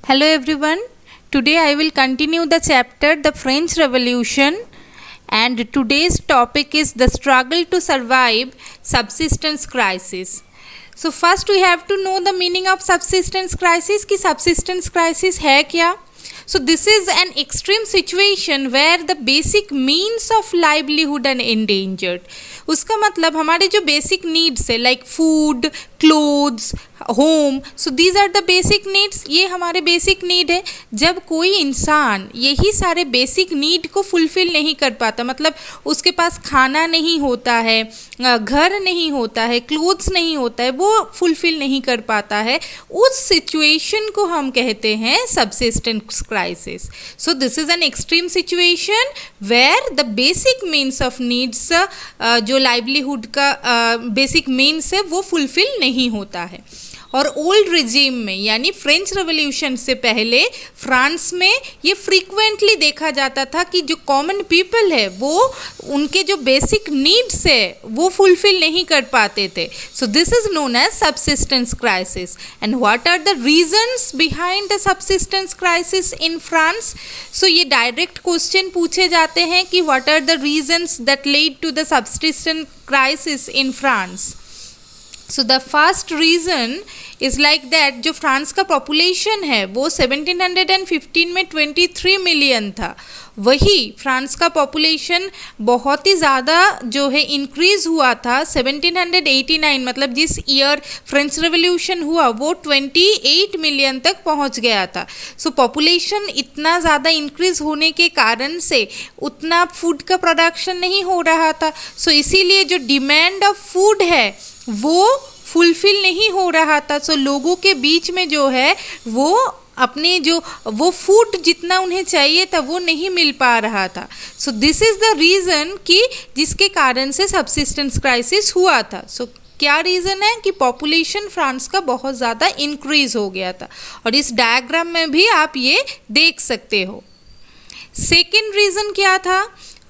Hello everyone. Today I will continue the chapter The French Revolution, and today's topic is the struggle to survive subsistence crisis. So first we have to know the meaning of subsistence crisis कि subsistence crisis है क्या. So this is an extreme situation where the basic means of livelihood are endangered. उसका मतलब हमारे जो basic needs है like food, clothes, home, so these are the basic needs. ये हमारे बेसिक नीड है. जब कोई इंसान यही सारे बेसिक नीड को फुलफ़िल नहीं कर पाता, मतलब उसके पास खाना नहीं होता है, घर नहीं होता है, क्लोथ्स नहीं होता है, वो फुलफ़िल नहीं कर पाता है, उस सिचुएशन को हम कहते हैं subsistence crisis. So this is an extreme situation where the basic means of needs, जो लाइवलीहुड का बेसिक मीन्स है वो फुलफ़िल नहीं होता है. और ओल्ड रिजीम में यानी फ्रेंच रेवोल्यूशन से पहले फ्रांस में ये फ्रीक्वेंटली देखा जाता था कि जो कॉमन पीपल है वो उनके जो बेसिक नीड्स है वो फुलफ़िल नहीं कर पाते थे. So this is known as subsistence crisis. And what are the reasons behind the subsistence crisis in France. So ये डायरेक्ट क्वेश्चन पूछे जाते हैं कि what are the reasons that lead to the subsistence crisis in France. So the first reason is like that जो France का population है वो 1715 में 23 मिलियन था. वही फ्रांस का पॉपुलेशन बहुत ही ज़्यादा जो है इंक्रीज़ हुआ था 1789, मतलब जिस ईयर फ्रेंच रेवोल्यूशन हुआ वो 28 मिलियन तक पहुंच गया था. सो पॉपुलेशन इतना ज़्यादा इंक्रीज़ होने के कारण से उतना फूड का प्रोडक्शन नहीं हो रहा था. सो इसीलिए जो डिमांड ऑफ फूड है वो फुलफ़िल नहीं हो रहा था. सो लोगों के बीच में जो है वो अपने जो वो फूड जितना उन्हें चाहिए था वो नहीं मिल पा रहा था. सो दिस इज़ द रीज़न कि जिसके कारण से सबसिस्टेंस क्राइसिस हुआ था. सो क्या रीज़न है कि पॉपुलेशन फ्रांस का बहुत ज़्यादा इंक्रीज़ हो गया था, और इस डायग्राम में भी आप ये देख सकते हो. सेकेंड रीज़न क्या था.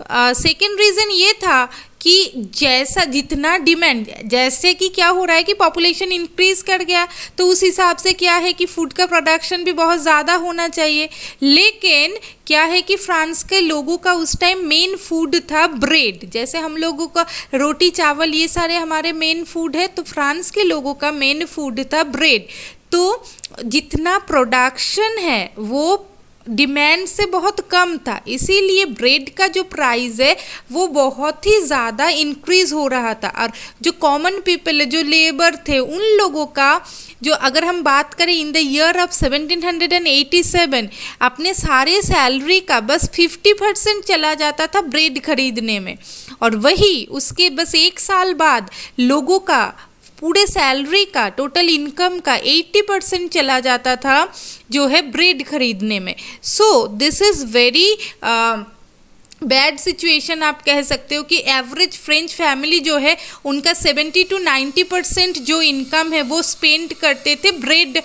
सेकेंड रीज़न ये था कि जैसा जितना डिमांड, जैसे कि क्या हो रहा है कि पॉपुलेशन इंक्रीज़ कर गया तो उस हिसाब से क्या है कि फूड का प्रोडक्शन भी बहुत ज़्यादा होना चाहिए. लेकिन क्या है कि फ्रांस के लोगों का उस टाइम मेन फूड था ब्रेड. जैसे हम लोगों का रोटी चावल ये सारे हमारे मेन फूड है, तो फ्रांस के लोगों का मेन फूड था ब्रेड. तो जितना प्रोडक्शन है वो डिमांड से बहुत कम था, इसीलिए ब्रेड का जो प्राइस है वो बहुत ही ज़्यादा इंक्रीज़ हो रहा था. और जो कॉमन पीपल है, जो लेबर थे, उन लोगों का जो, अगर हम बात करें इन द ईयर ऑफ 1787, अपने सारे सैलरी का बस 50% चला जाता था ब्रेड खरीदने में, और वही उसके बस एक साल बाद लोगों का पूरे सैलरी का, टोटल इनकम का 80% चला जाता था जो है ब्रेड खरीदने में. So this is very bad situation आप कह सकते हो कि एवरेज फ्रेंच फैमिली जो है उनका 70 to 90% जो इनकम है वो स्पेंड करते थे ब्रेड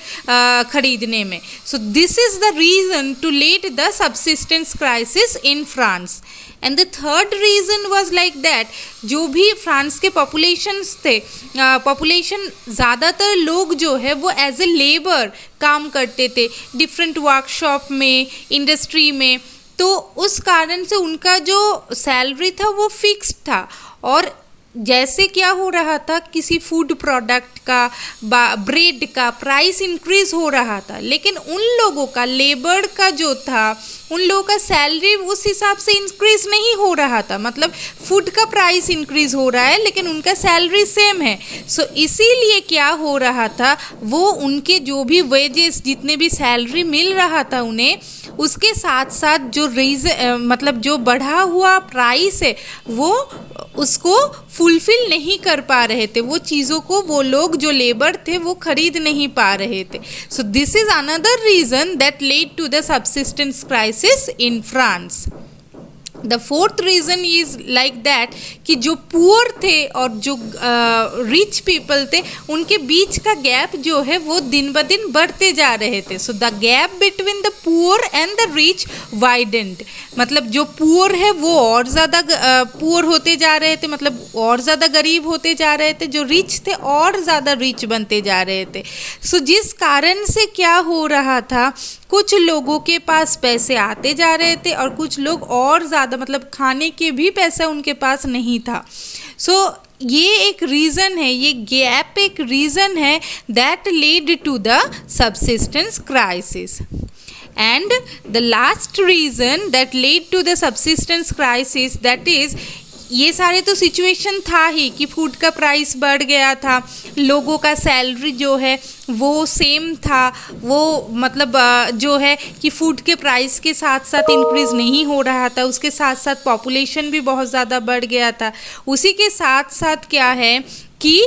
खरीदने में. So this is the reason to let the subsistence crisis in France. And the third reason was like that जो भी फ्रांस के पॉपुलेशंस थे, पॉपुलेशन ज़्यादातर लोग जो है वो एज ए लेबर काम करते थे डिफरेंट वर्कशॉप में, इंडस्ट्री में. तो उस कारण से उनका जो सैलरी था वो फिक्स्ड था, और जैसे क्या हो रहा था किसी फूड प्रोडक्ट का, ब्रेड का प्राइस इंक्रीज़ हो रहा था, लेकिन उन लोगों का लेबर का जो था उन लोगों का सैलरी उस हिसाब से इंक्रीज़ नहीं हो रहा था. मतलब फूड का प्राइस इंक्रीज़ हो रहा है लेकिन उनका सैलरी सेम है. सो इसीलिए क्या हो रहा था, वो उनके जो भी वेजेस, जितने भी सैलरी मिल रहा था उन्हें, उसके साथ साथ जो मतलब जो बढ़ा हुआ प्राइस है वो उसको फुलफ़िल नहीं कर पा रहे थे. वो चीज़ों को वो लोग जो लेबर थे वो खरीद नहीं पा रहे थे. So this is another reason that led to the subsistence crisis in France. The fourth reason is like that कि जो पुअर थे और जो रिच पीपल थे उनके बीच का गैप जो है वो दिन ब दिन बढ़ते जा रहे थे. So the gap between the poor and the rich widened. मतलब जो पुअर है वो और ज़्यादा पुअर होते जा रहे थे, मतलब और ज़्यादा गरीब होते जा रहे थे. जो रिच थे और ज़्यादा रिच बनते जा रहे थे. सो जिस कारण से क्या हो रहा था, कुछ लोगों के पास पैसे आते जा रहे थे और कुछ लोग और ज़्यादा मतलब खाने के भी पैसा उनके पास नहीं था. सो ये एक रीज़न है, ये गैप एक रीज़न है that lead to the subsistence crisis. And the last reason that led to the subsistence crisis, that is, ये सारे तो सिचुएशन था ही कि फूड का प्राइस बढ़ गया था, लोगों का सैलरी जो है वो सेम था, वो मतलब जो है कि फूड के प्राइस के साथ साथ इंक्रीज़ नहीं हो रहा था, उसके साथ साथ पॉपुलेशन भी बहुत ज़्यादा बढ़ गया था. उसी के साथ साथ क्या है कि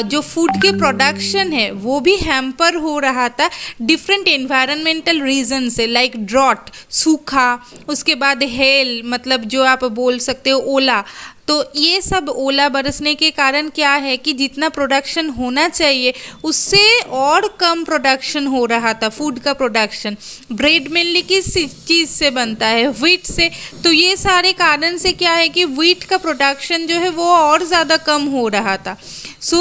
जो फूड के प्रोडक्शन है वो भी हैम्पर हो रहा था डिफरेंट एनवायरमेंटल रीज़न से, लाइक ड्रॉट, सूखा, उसके बाद हेल मतलब जो आप बोल सकते हो ओला. तो ये सब ओला बरसने के कारण क्या है कि जितना प्रोडक्शन होना चाहिए उससे और कम प्रोडक्शन हो रहा था. फूड का प्रोडक्शन, ब्रेड मेनली किस चीज़ से बनता है? व्हीट से. तो ये सारे कारण से क्या है कि व्हीट का प्रोडक्शन जो है वो और ज़्यादा कम हो रहा था. So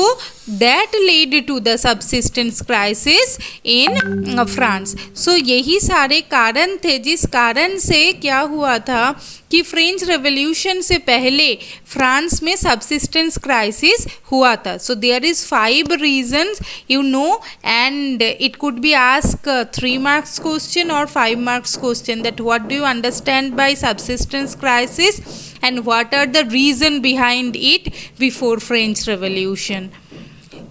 that led to the subsistence crisis in France. So यही सारे कारण थे जिस कारण से क्या हुआ था कि फ्रेंच रेवोल्यूशन से पहले फ्रांस में सब्सिस्टेंस क्राइसिस हुआ था. So there is 5 reasons you know, and it could be ask 3 marks question or 5 marks question, that what do you understand by subsistence crisis and what are the reason behind it before French Revolution.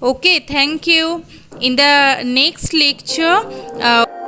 Okay, thank you. In the next lecture